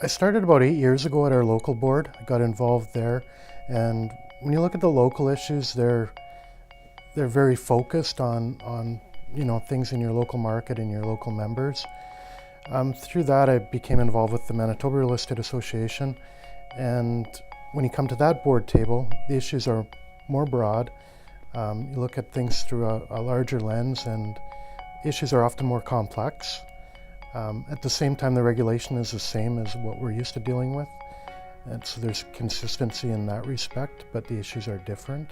I started about 8 years ago at our local board. I got involved there, and when you look at the local issues, they're very focused on things in your local market and your local members. Through that, I became involved with the Manitoba Real Estate Association, and when you come to that board table, the issues are more broad. You look at things through a larger lens, and issues are often more complex. At the same time, the regulation is the same as what we're used to dealing with, and so there's consistency in that respect, but the issues are different.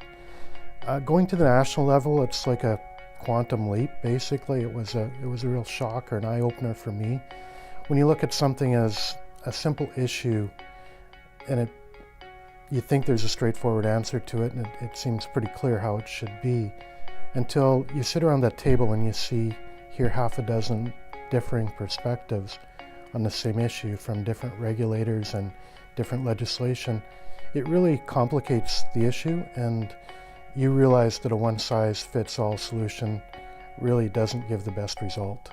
Going to the national level, it's like a quantum leap, basically. It was a real shock or an eye-opener for me. When you look at something as a simple issue, and you think there's a straightforward answer to it, and it seems pretty clear how it should be, until you sit around that table and you hear half a dozen differing perspectives on the same issue from different regulators and different legislation. It really complicates the issue, and you realize that a one-size-fits-all solution really doesn't give the best result.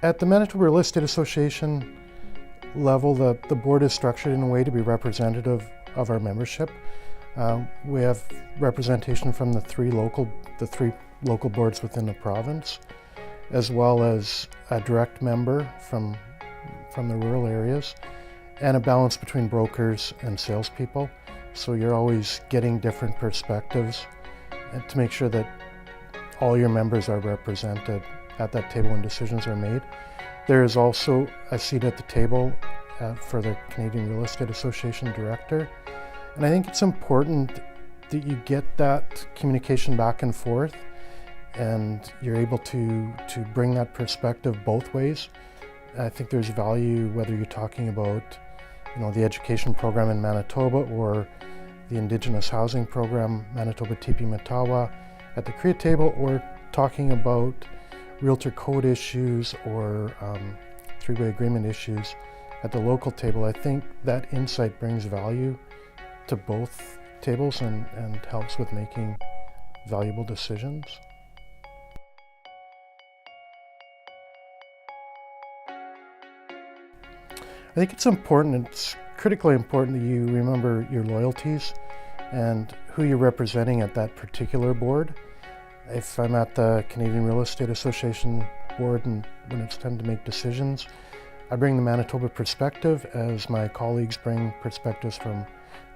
At the Manitoba Real Estate Association level, the board is structured in a way to be representative of our membership. We have representation from the three local boards within the province, as well as a direct member from the rural areas, and a balance between brokers and salespeople. So you're always getting different perspectives, and to make sure that all your members are represented at that table when decisions are made. There is also a seat at the table for the Canadian Real Estate Association director. And I think it's important that you get that communication back and forth, and you're able to bring that perspective both ways. I think there's value whether you're talking about the education program in Manitoba or the Indigenous housing program, Manitoba Tipi Matawa, at the CREA table, or talking about realtor code issues or three-way agreement issues at the local table. I think that insight brings value to both tables and helps with making valuable decisions. I think it's critically important that you remember your loyalties and who you're representing at that particular board. If I'm at the Canadian Real Estate Association board and when it's time to make decisions, I bring the Manitoba perspective as my colleagues bring perspectives from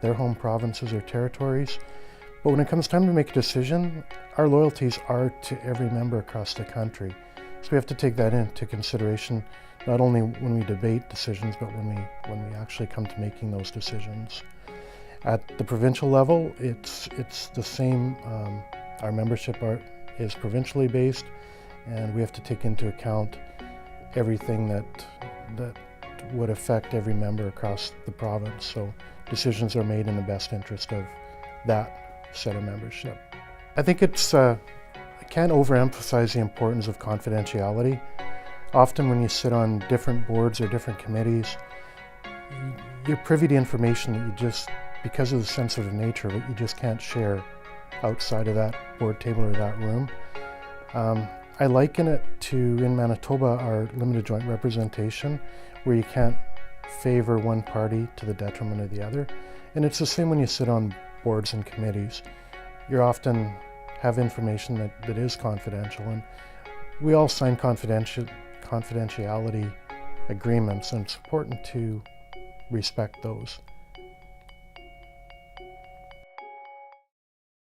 their home provinces or territories. But when it comes time to make a decision, our loyalties are to every member across the country. So we have to take that into consideration, not only when we debate decisions, but when we actually come to making those decisions. At the provincial level, it's the same. Our membership is provincially based, and we have to take into account everything that would affect every member across the province. So decisions are made in the best interest of that set of membership. I think I can't overemphasize the importance of confidentiality. Often when you sit on different boards or different committees, you're privy to information that you just, because of the sensitive nature of it, you just can't share outside of that board table or that room. I liken it to, in Manitoba, our limited joint representation, where you can't favor one party to the detriment of the other. And it's the same when you sit on boards and committees. You often have information that is confidential, and we all sign confidentiality agreements, and it's important to respect those.